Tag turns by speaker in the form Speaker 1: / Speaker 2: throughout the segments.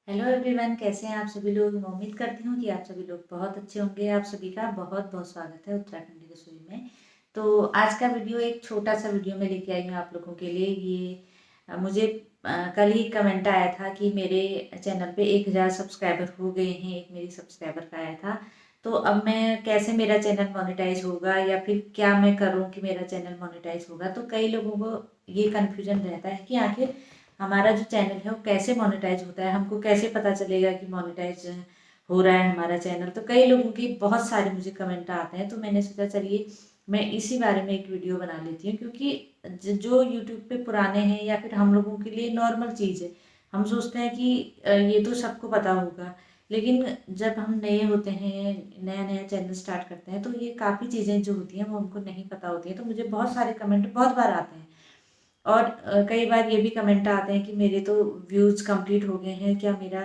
Speaker 1: Hello everyone, कैसे हैं आप सभी लोग। मैं उम्मीद करती हूँ कि आप सभी लोग बहुत अच्छे होंगे। आप सभी का बहुत बहुत स्वागत है उत्तराखंडी रसोई में। तो आज का वीडियो एक छोटा सा वीडियो में लेके आई हूँ आप लोगों के लिए। ये मुझे कल ही कमेंट आया था कि मेरे चैनल पे 1000 सब्सक्राइबर हो गए हैं। एक मेरी सब्सक्राइबर का आया था। तो अब मैं कैसे मेरा चैनल मोनेटाइज होगा या फिर क्या मैं करूँ कि मेरा चैनल मोनेटाइज होगा। तो कई लोगों को ये कन्फ्यूजन रहता है कि आखिर हमारा जो चैनल है वो कैसे मोनेटाइज होता है, हमको कैसे पता चलेगा कि मोनेटाइज हो रहा है हमारा चैनल। तो कई लोगों के बहुत सारे मुझे कमेंट आते हैं, तो मैंने सोचा चलिए मैं इसी बारे में एक वीडियो बना लेती हूँ। क्योंकि जो यूट्यूब पे पुराने हैं या फिर हम लोगों के लिए नॉर्मल चीज़ है। हम सोचते हैं कि ये तो सबको पता होगा, लेकिन जब हम नए होते हैं, नया नया चैनल स्टार्ट करते हैं, तो ये काफ़ी चीज़ें जो होती हैं वो हमको नहीं पता होती हैं। तो मुझे बहुत सारे कमेंट बहुत बार आते हैं। और कई बार ये भी कमेंट आते हैं कि मेरे तो व्यूज़ कंप्लीट हो गए हैं, क्या मेरा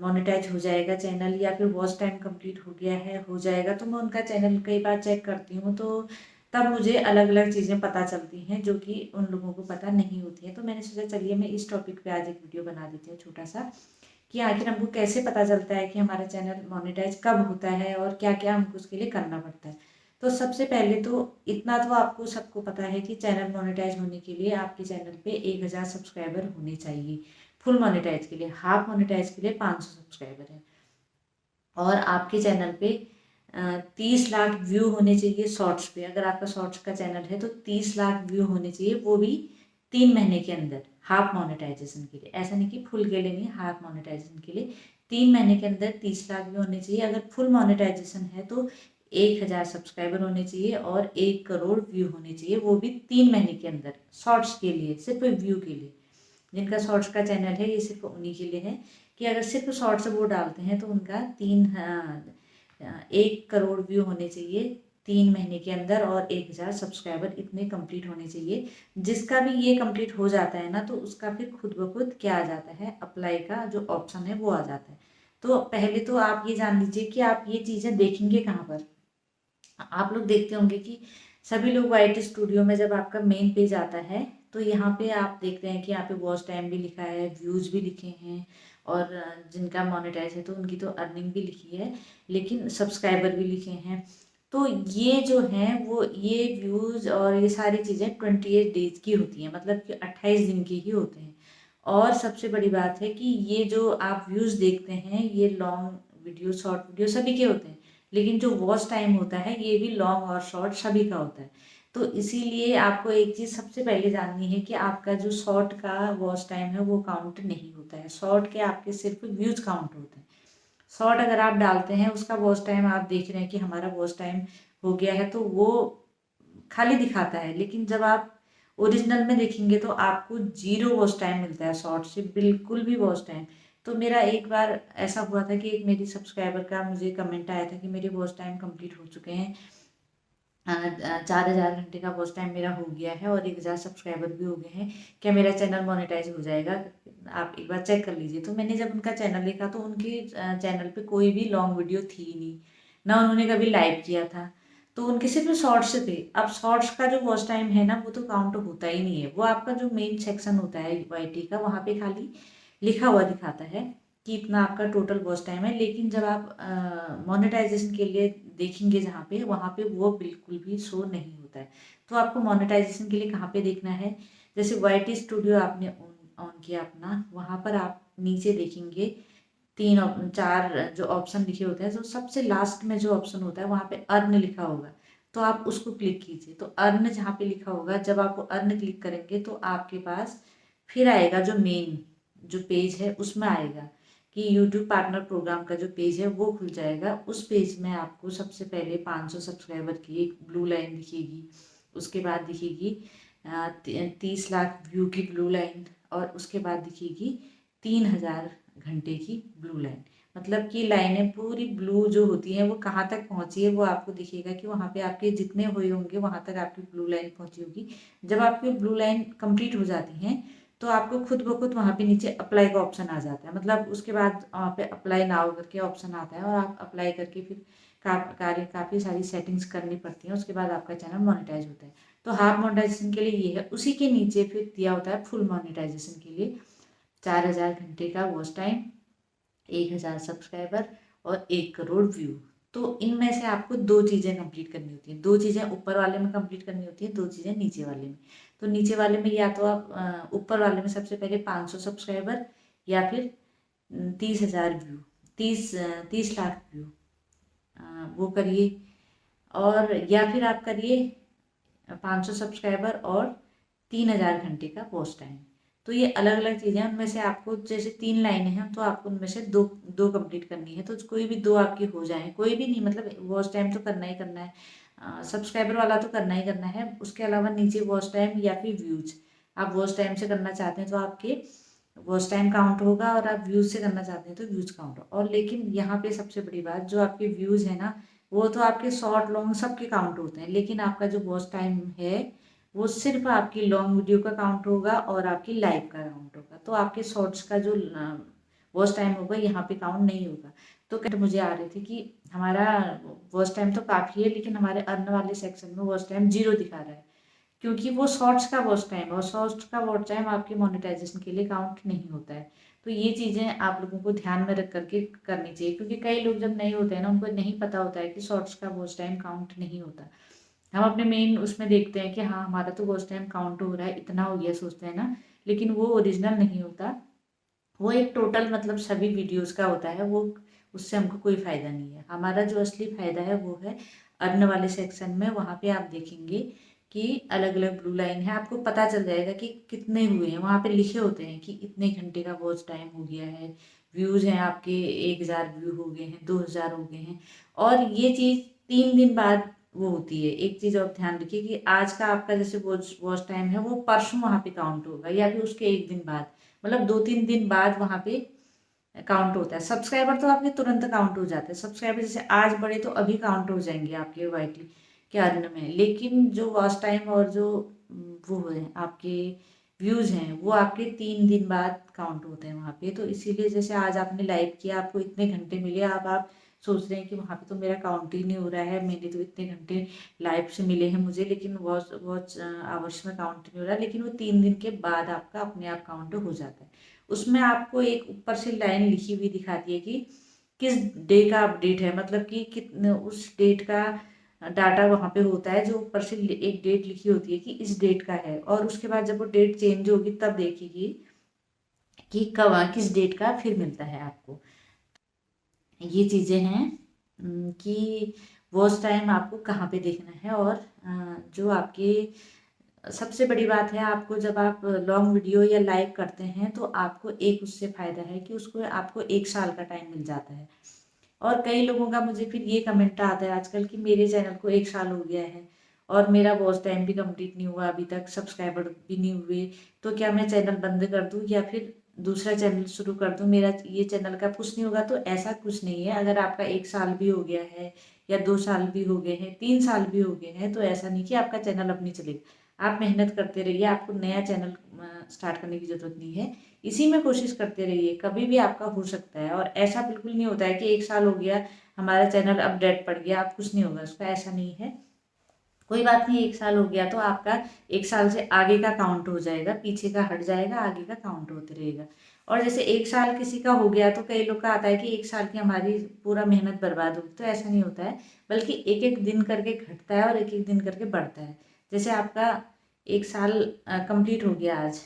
Speaker 1: मोनेटाइज हो जाएगा चैनल, या फिर वॉच टाइम कंप्लीट हो गया है, हो जाएगा। तो मैं उनका चैनल कई बार चेक करती हूँ, तो तब मुझे अलग अलग चीज़ें पता चलती हैं जो कि उन लोगों को पता नहीं होती हैं। तो मैंने सोचा चलिए मैं इस टॉपिक पे आज एक वीडियो बना देती हूँ छोटा सा, कि आखिर हमको कैसे पता चलता है कि हमारा चैनल मोनेटाइज कब होता है और क्या क्या हमको उसके लिए करना पड़ता है। तो सबसे पहले तो इतना तो आपको सबको पता है कि चैनल मोनेटाइज होने के लिए आपके चैनल पे 1000 सब्सक्राइबर होने चाहिए। फुल मोनेटाइज के लिए, हाफ मोनेटाइज के लिए 500 सब्सक्राइबर है। और आपके चैनल पे 30 लाख व्यू होने चाहिए शॉर्ट्स पे। अगर आपका शॉर्ट्स का चैनल है तो 30 लाख व्यू होने चाहिए, वो भी 3 महीने के अंदर, हाफ मोनेटाइजेशन के लिए। ऐसा नहीं कि फुल के लिए नहीं, हाफ मोनेटाइजेशन के लिए 3 महीने के अंदर 30 लाख व्यू होने चाहिए। अगर फुल मोनेटाइजेशन है तो 1000 सब्सक्राइबर होने चाहिए और 1 करोड़ व्यू होने चाहिए, वो भी 3 महीने के अंदर, शॉर्ट्स के लिए, सिर्फ व्यू के लिए। जिनका शॉर्ट्स का चैनल है ये सिर्फ उन्हीं के लिए है कि अगर सिर्फ शॉर्ट्स वो डालते हैं तो उनका 1 करोड़ व्यू होने चाहिए 3 महीने के अंदर और 1000 सब्सक्राइबर इतने कंप्लीट होने चाहिए। जिसका भी ये कंप्लीट हो जाता है ना, तो उसका फिर खुद ब खुद क्या आ जाता है, अप्लाई का जो ऑप्शन है वो आ जाता है। तो पहले तो आप ये जान लीजिए कि आप ये चीज़ें देखेंगे कहाँ पर। आप लोग देखते होंगे कि सभी लोग वाईटी स्टूडियो में जब आपका मेन पेज आता है, तो यहाँ पे आप देखते हैं कि यहाँ पे वॉच टाइम भी लिखा है, व्यूज़ भी लिखे हैं, और जिनका मोनेटाइज है तो उनकी तो अर्निंग भी लिखी है, लेकिन सब्सक्राइबर भी लिखे हैं। तो ये जो हैं वो ये व्यूज़ और ये सारी चीज़ें 28 डेज की होती हैं, मतलब कि 28 दिन के ही होते हैं। और सबसे बड़ी बात है कि ये जो आप व्यूज़ देखते हैं ये लॉन्ग वीडियो, शॉर्ट वीडियो सभी के होते हैं, लेकिन जो वॉच टाइम होता है ये भी लॉन्ग और शॉर्ट सभी का होता है। तो इसीलिए आपको एक चीज़ सबसे पहले जाननी है कि आपका जो शॉर्ट का वॉच टाइम है वो काउंट नहीं होता है। शॉर्ट के आपके सिर्फ व्यूज काउंट होते हैं। शॉर्ट अगर आप डालते हैं, उसका वॉच टाइम आप देख रहे हैं कि हमारा वॉच टाइम हो गया है, तो वो खाली दिखाता है। लेकिन जब आप ओरिजिनल में देखेंगे तो आपको 0 वॉच टाइम मिलता है, शॉर्ट से बिल्कुल भी वॉच टाइम। तो मेरा एक बार ऐसा हुआ था कि एक मेरी सब्सक्राइबर का मुझे कमेंट आया था कि मेरे वॉच टाइम कंप्लीट हो चुके हैं, 4000 घंटे का वॉच टाइम मेरा हो गया है और 1000 सब्सक्राइबर भी हो गए हैं, क्या मेरा चैनल मोनेटाइज हो जाएगा, आप एक बार चेक कर लीजिए। तो मैंने जब उनका चैनल देखा तो उनके चैनल पे कोई भी लॉन्ग वीडियो थी ही नहीं, ना उन्होंने कभी लाइव किया था। तो उनके सिर्फ शॉर्ट्स थे। अब शॉर्ट्स का जो वॉच टाइम है ना, वो तो काउंट होता ही नहीं है। वो आपका जो मेन सेक्शन होता है वाईटी का, वहाँ पे खाली लिखा हुआ दिखाता है कि इतना आपका टोटल वॉच टाइम है। लेकिन जब आप मोनेटाइजेशन के लिए देखेंगे जहाँ पे, वहाँ पे वो बिल्कुल भी शो नहीं होता है। तो आपको मोनेटाइजेशन के लिए कहाँ पे देखना है, जैसे वाईटी स्टूडियो आपने ऑन किया अपना, वहाँ पर आप नीचे देखेंगे 4 जो ऑप्शन लिखे होते हैं। जो सबसे लास्ट में जो ऑप्शन होता है वहाँ पे अर्न लिखा होगा, तो आप उसको क्लिक कीजिए। तो अर्न जहाँ पे लिखा होगा, जब आप अर्न क्लिक करेंगे तो आपके पास फिर आएगा जो मेन जो पेज है, उसमें आएगा कि यूट्यूब पार्टनर प्रोग्राम का जो पेज है वो खुल जाएगा। उस पेज में आपको सबसे पहले 500 सब्सक्राइबर की एक ब्लू लाइन दिखेगी, उसके बाद दिखेगी 30 लाख व्यू की ब्लू लाइन, और उसके बाद दिखेगी 3000 घंटे की ब्लू लाइन। मतलब कि लाइनें पूरी ब्लू जो होती हैं वो कहाँ तक पहुँची है वो आपको दिखेगा कि वहाँ पे आपके जितने हुए होंगे वहाँ तक आपकी ब्लू लाइन पहुँची होगी। जब आपकी ब्लू लाइन कंप्लीट हो जाती हैं तो आपको खुद ब खुद वहाँ पे नीचे अप्लाई का ऑप्शन आ जाता है। मतलब उसके बाद वहाँ पे अप्लाई नाउ करके ऑप्शन आता है और आप अप्लाई करके फिर काफ़ी सारी सेटिंग्स करनी पड़ती हैं। उसके बाद आपका चैनल मोनेटाइज होता है। तो हाफ मोनेटाइजेशन के लिए ये है। उसी के नीचे फिर दिया होता है फुल मोनेटाइजेशन के लिए 4000 घंटे का वॉच टाइम 1000 सब्सक्राइबर और 1 करोड़ व्यू। तो इनमें से आपको 2 चीज़ें कंप्लीट करनी होती हैं। 2 चीज़ें ऊपर वाले में कंप्लीट करनी होती हैं, 2 चीज़ें नीचे वाले में। तो नीचे वाले में या तो आप ऊपर वाले में सबसे पहले 500 सब्सक्राइबर या फिर 30,000 व्यू, 30 लाख व्यू वो करिए। और या फिर आप करिए 500 सब्सक्राइबर और 3000 घंटे का वॉच टाइम। तो ये अलग अलग चीज़ें हैं, उनमें से आपको जैसे 3 लाइनें हैं तो आपको उनमें से दो दो कंप्लीट करनी है। तो कोई भी 2 आपकी हो जाए, कोई भी नहीं, मतलब वॉच टाइम तो करना ही करना है, सब्सक्राइबर वाला तो करना ही करना है। उसके अलावा नीचे वॉच टाइम या फिर व्यूज, आप वॉच टाइम से करना चाहते हैं तो आपके वॉच टाइम काउंट होगा, और आप व्यूज से करना चाहते हैं तो व्यूज काउंट होगा। और लेकिन यहाँ पे सबसे बड़ी बात, जो आपके व्यूज है ना, वो तो आपके शॉर्ट लॉन्ग सबके काउंट होते हैं, लेकिन आपका जो वॉच टाइम है वो सिर्फ आपकी लॉन्ग वीडियो का काउंट होगा और आपकी लाइव का काउंट होगा। तो आपके शॉर्ट्स का जो वॉच टाइम होगा यहाँ पे काउंट नहीं होगा। तो कहते मुझे आ रही थी कि हमारा वॉच टाइम तो काफ़ी है, लेकिन हमारे अर्न वाले सेक्शन में वॉच टाइम 0 दिखा रहा है, क्योंकि वो शॉर्ट्स का वॉच टाइम है और शॉर्ट्स का वॉच टाइम आपके मोनेटाइजेशन के लिए काउंट नहीं होता है। तो ये चीज़ें आप लोगों को ध्यान में रख करके करनी चाहिए, क्योंकि कई लोग जब नहीं होते हैं ना, उनको नहीं पता होता है कि शॉर्ट्स का वॉच टाइम काउंट नहीं होता। हम अपने मेन उसमें देखते हैं कि हाँ हमारा तो वॉच टाइम काउंट हो रहा है, इतना हो गया सोचते हैं ना, लेकिन वो ओरिजिनल नहीं होता। वो एक टोटल मतलब सभी वीडियोस का होता है, वो उससे हमको कोई फ़ायदा नहीं है। हमारा जो असली फ़ायदा है वो है अर्न वाले सेक्शन में। वहाँ पे आप देखेंगे कि अलग अलग ब्लू लाइन है, आपको पता चल जाएगा कि कितने हुए हैं। वहाँ पे लिखे होते हैं कि इतने घंटे का वॉच टाइम हो गया है, व्यूज़ हैं आपके 1000 व्यू हो गए हैं, 2000 हो गए हैं। और ये चीज़ 3 दिन बाद वो होती है। एक चीज़ आप ध्यान रखिए कि आज का आपका जैसे वॉच वॉच टाइम है वो परसों वहाँ पे काउंट होगा, या फिर उसके 1 दिन बाद, मतलब 2-3 दिन बाद वहाँ पे काउंट होता है। सब्सक्राइबर तो आपके तुरंत काउंट हो जाते हैं, सब्सक्राइबर जैसे आज बढ़े तो अभी काउंट हो जाएंगे आपके वाईटी के अर्न में। लेकिन जो वॉच टाइम और जो वो है आपके व्यूज़ हैं, वो आपके 3 दिन बाद काउंट होते हैं वहाँ पे। तो इसीलिए जैसे आज आपने लाइव किया, आपको इतने घंटे मिले, अब आप सोच रहे हैं कि वहाँ पे तो मेरा काउंट ही नहीं हो रहा है, मैंने तो इतने घंटे लाइव से मिले हैं मुझे, लेकिन वॉच वॉच आवर्स में काउंट नहीं हो रहा। लेकिन वो 3 दिन के बाद आपका अपने आप काउंट हो जाता है। उसमें आपको एक ऊपर से लाइन लिखी हुई दिखाती है कि किस डे का अपडेट है, मतलब कि कितने उस डेट का डाटा वहाँ पे होता है, जो ऊपर से एक डेट लिखी होती है कि इस डेट का है। और उसके बाद जब वो डेट चेंज होगी तब देखिए कि कब किस डेट का फिर मिलता है आपको। ये चीज़ें हैं कि वॉच टाइम आपको कहाँ पे देखना है। और जो आपके सबसे बड़ी बात है, आपको जब आप लॉन्ग वीडियो या लाइव करते हैं तो आपको एक उससे फ़ायदा है कि उसको आपको 1 साल का टाइम मिल जाता है। और कई लोगों का मुझे फिर ये कमेंट आता है आजकल कि मेरे चैनल को 1 साल हो गया है और मेरा वॉच टाइम भी कंप्लीट नहीं हुआ, अभी तक सब्सक्राइबर भी नहीं हुए, तो क्या मैं चैनल बंद कर दूं या फिर दूसरा चैनल शुरू कर दूं, मेरा ये चैनल का कुछ नहीं होगा। तो ऐसा कुछ नहीं है। अगर आपका 1 साल भी हो गया है या 2 साल भी हो गए हैं, 3 साल भी हो गए हैं, तो ऐसा नहीं कि आपका चैनल अब नहीं चलेगा। आप मेहनत करते रहिए, आपको नया चैनल स्टार्ट करने की ज़रूरत नहीं है। इसी में कोशिश करते रहिए, कभी भी आपका हो सकता है। और ऐसा बिल्कुल नहीं होता है कि 1 साल हो गया हमारा चैनल अब डेड पड़ गया, अब कुछ नहीं होगा उसका, ऐसा नहीं है। कोई बात नहीं, 1 साल हो गया तो आपका 1 साल से आगे का काउंट हो जाएगा, पीछे का हट जाएगा, आगे का काउंट होते रहेगा। और जैसे 1 साल किसी का हो गया तो कई लोग का आता है कि 1 साल की हमारी पूरा मेहनत बर्बाद होगी, तो ऐसा नहीं होता है। बल्कि एक एक दिन करके घटता है और एक एक दिन करके बढ़ता है। जैसे आपका 1 साल कंप्लीट हो गया आज,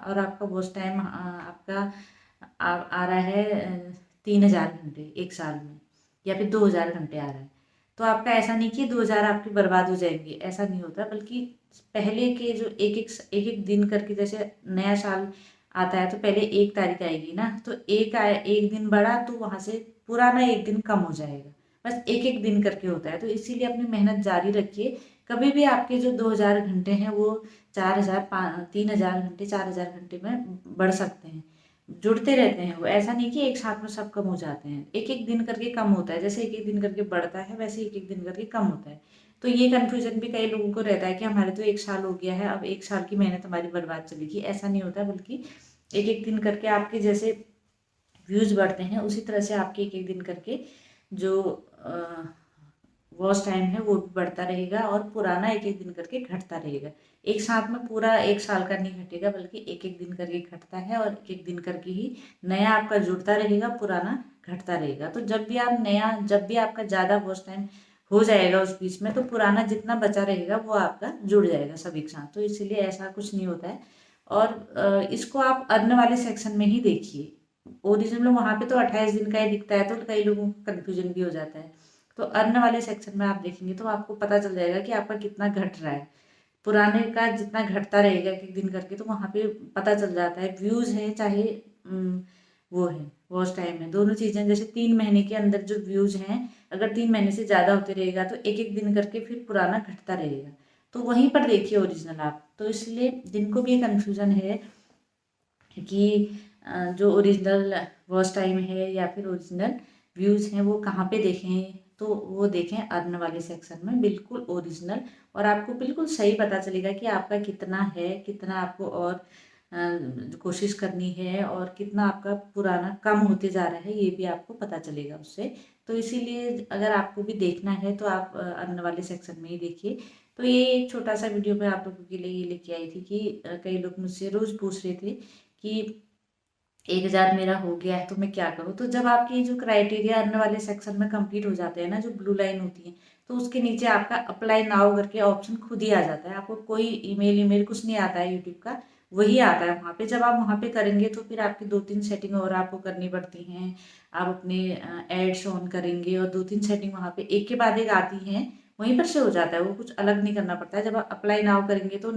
Speaker 1: और आपका वॉच टाइम आपका आ रहा है 3000 घंटे 1 साल में, या फिर 2000 घंटे आ रहा है। तो आपका ऐसा नहीं कि 2000 आपके बर्बाद हो जाएंगे, ऐसा नहीं होता। बल्कि पहले के जो एक एक दिन करके, जैसे नया साल आता है तो पहले 1 तारीख आएगी ना, तो एक दिन बढ़ा तो वहाँ से पुराना एक दिन कम हो जाएगा। बस एक एक दिन करके होता है। तो इसीलिए अपनी मेहनत जारी रखिए। कभी भी आपके जो 2000 घंटे हैं वो 4000 3000 घंटे 4000 घंटे में बढ़ सकते हैं, जुड़ते रहते हैं वो। ऐसा नहीं कि एक साथ में सब कम हो जाते हैं, एक एक दिन करके कम होता है। जैसे एक एक दिन करके बढ़ता है, वैसे एक एक दिन करके कम होता है। तो ये कन्फ्यूजन भी कई लोगों को रहता है कि हमारे तो 1 साल हो गया है, अब 1 साल की मेहनत हमारी बर्बाद चलेगी। ऐसा नहीं होता, बल्कि एक एक दिन करके आपके जैसे व्यूज बढ़ते हैं, उसी तरह से आपके एक एक दिन करके जो वॉच टाइम है वो भी बढ़ता रहेगा और पुराना एक एक दिन करके घटता रहेगा। एक साथ में पूरा 1 साल का नहीं घटेगा, बल्कि एक एक दिन करके घटता है और एक एक दिन करके ही नया आपका जुड़ता रहेगा, पुराना घटता रहेगा। तो जब भी आपका ज़्यादा वॉच टाइम हो जाएगा उस बीच में, तो पुराना जितना बचा रहेगा वो आपका जुड़ जाएगा सब एक साथ। तो इसीलिए ऐसा कुछ नहीं होता है। और इसको आप अर्न वाले सेक्शन में ही देखिए। ओरिजिनल में वहाँ पे तो 28 दिन का ही दिखता है, तो कई लोगों को कन्फ्यूजन भी हो जाता है। तो अर्न वाले सेक्शन में आप देखेंगे तो आपको पता चल जाएगा कि आपका कितना घट रहा है। पुराने का जितना घटता रहेगा एक एक दिन करके, तो वहाँ पे पता चल जाता है। व्यूज़ है चाहे वो है वॉच टाइम है, दोनों चीज़ें। जैसे 3 महीने के अंदर जो व्यूज़ हैं, अगर 3 महीने से ज़्यादा होते रहेगा तो एक एक दिन करके फिर पुराना घटता रहेगा। तो वहीं पर देखिए ओरिजिनल आप। तो इसलिए जिनको भी ये कन्फ्यूज़न है कि जो ओरिजिनल वॉच टाइम है या फिर ओरिजिनल व्यूज़ हैं वो कहाँ पे देखें, तो वो देखें अर्न वाले सेक्शन में, बिल्कुल ओरिजिनल। और आपको बिल्कुल सही पता चलेगा कि आपका कितना है, कितना आपको और कोशिश करनी है, और कितना आपका पुराना कम होते जा रहा है, ये भी आपको पता चलेगा उससे। तो इसीलिए अगर आपको भी देखना है तो आप अर्न वाले सेक्शन में ही देखिए। तो ये एक छोटा सा वीडियो मैं आप लोगों के लिए ये लेके आई थी कि कई लोग मुझसे रोज़ पूछ रहे थे कि 1000 मेरा हो गया है तो मैं क्या करूँ? तो जब आपके जो क्राइटेरिया अर्न वाले सेक्शन में कंप्लीट हो जाते हैं ना, जो ब्लू लाइन होती है, तो उसके नीचे आपका अप्लाई नाउ करके ऑप्शन खुद ही आ जाता है। आपको कोई ईमेल कुछ नहीं आता है यूट्यूब का, वही आता है वहाँ पे। जब आप वहाँ पे करेंगे तो फिर आपकी 2-3 सेटिंग और आपको करनी पड़ती हैं। आप अपने एड्स ऑन करेंगे और 2-3 सेटिंग वहाँ पे एक के बाद एक आती हैं, वहीं पर से हो जाता है। वो कुछ अलग नहीं करना पड़ता है। जब आप अप्लाई नाउ करेंगे तो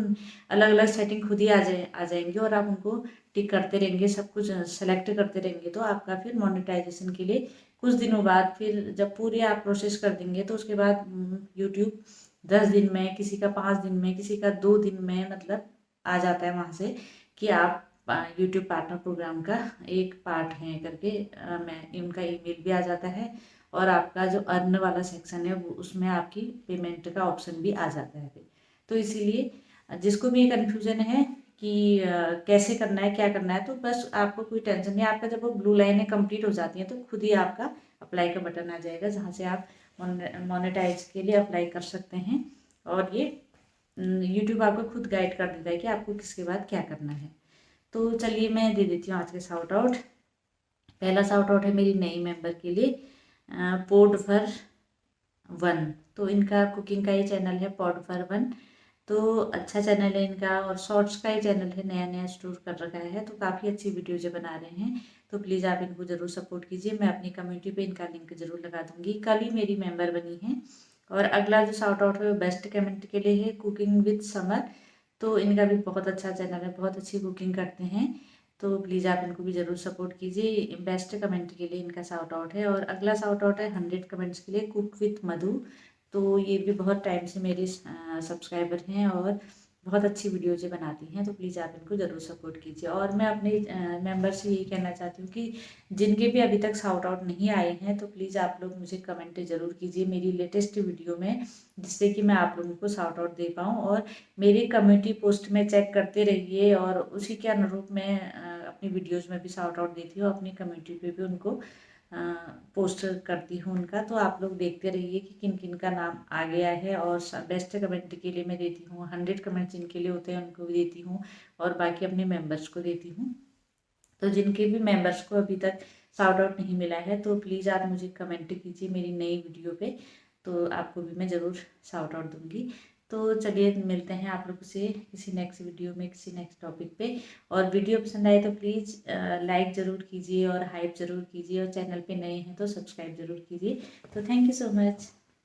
Speaker 1: अलग अलग सेटिंग खुद ही आ जाएंगे और आप उनको टिक करते रहेंगे, सब कुछ सेलेक्ट करते रहेंगे। तो आपका फिर मोनेटाइजेशन के लिए कुछ दिनों बाद, फिर जब पूरी आप प्रोसेस कर देंगे तो उसके बाद यूट्यूब 10 दिन में, किसी का 5 दिन में, किसी का 2 दिन में, मतलब आ जाता है वहाँ से कि आप यूट्यूब पार्टनर प्रोग्राम का एक पार्ट हैं करके मैं उनका ईमेल भी आ जाता है। और आपका जो अर्न वाला सेक्शन है वो उसमें आपकी पेमेंट का ऑप्शन भी आ जाता है फिर। तो इसीलिए जिसको भी ये कन्फ्यूजन है कि कैसे करना है, क्या करना है, तो बस आपको कोई टेंशन नहीं। आपका जब वो ब्लू लाइनें कंप्लीट हो जाती हैं तो खुद ही आपका अप्लाई का बटन आ जाएगा, जहाँ से आप मोनेटाइज के लिए अप्लाई कर सकते हैं। और ये यूट्यूब आपको खुद गाइड कर देता है कि आपको किसके बाद क्या करना है। तो चलिए मैं दे देती हूँ आज के शाउट आउट। पहला शाउट आउट है मेरी नई मेंबर के लिए, पॉड फॉर वन। तो इनका कुकिंग का ही चैनल है, पॉड फॉर वन। तो अच्छा चैनल है इनका, और शॉर्ट्स का ही चैनल है, नया नया स्टोर कर रखा है। तो काफ़ी अच्छी वीडियोज बना रहे हैं। तो प्लीज़ आप इनको ज़रूर सपोर्ट कीजिए। मैं अपनी कम्युनिटी पे इनका लिंक ज़रूर लगा दूंगी। कल ही मेरी मेंबर बनी है। और अगला जो शाउट आउट है वो बेस्ट कमेंट के लिए है, कुकिंग विद समर। तो इनका भी बहुत अच्छा चैनल है, बहुत अच्छी कुकिंग करते हैं। तो प्लीज़ आप इनको भी ज़रूर सपोर्ट कीजिए। बेस्ट कमेंट के लिए इनका शाउट आउट है। और अगला शाउट आउट है 100 कमेंट्स के लिए, कुक विथ मधु। तो ये भी बहुत टाइम से मेरे सब्सक्राइबर हैं और बहुत अच्छी वीडियोज़ बनाती हैं। तो प्लीज़ आप इनको ज़रूर सपोर्ट कीजिए। और मैं अपने मेंबर से यही कहना चाहती हूँ कि जिनके भी अभी तक शाउट आउट नहीं आए हैं तो प्लीज़ आप लोग मुझे कमेंट ज़रूर कीजिए मेरी लेटेस्ट वीडियो में, जिससे कि मैं आप लोगों को शाउट आउट दे पाऊँ। और मेरी कम्युनिटी पोस्ट में चेक करते रहिए, और उसी के अनुरूप मैं अपनी वीडियोज़ में भी शाउट आउट देती हूँ, अपनी कम्युनिटी पे भी उनको पोस्ट करती हूँ उनका। तो आप लोग देखते रहिए कि किन किन का नाम आ गया है। और बेस्ट कमेंट के लिए मैं देती हूँ 100 कमेंट्स जिनके लिए होते हैं उनको भी देती हूँ, और बाकी अपने मेंबर्स को देती हूँ। तो जिनके भी मेंबर्स को अभी तक शाउट आउट नहीं मिला है तो प्लीज़ आप मुझे कमेंट कीजिए मेरी नई वीडियो पे, तो आपको भी मैं ज़रूर शाउट आउट दूँगी। तो चलिए मिलते हैं आप लोगों से किसी नेक्स्ट वीडियो में, किसी नेक्स्ट टॉपिक पे। और वीडियो पसंद आए तो प्लीज़ लाइक ज़रूर कीजिए और हाइप ज़रूर कीजिए, और चैनल पे नए हैं तो सब्सक्राइब ज़रूर कीजिए। तो थैंक यू सो मच।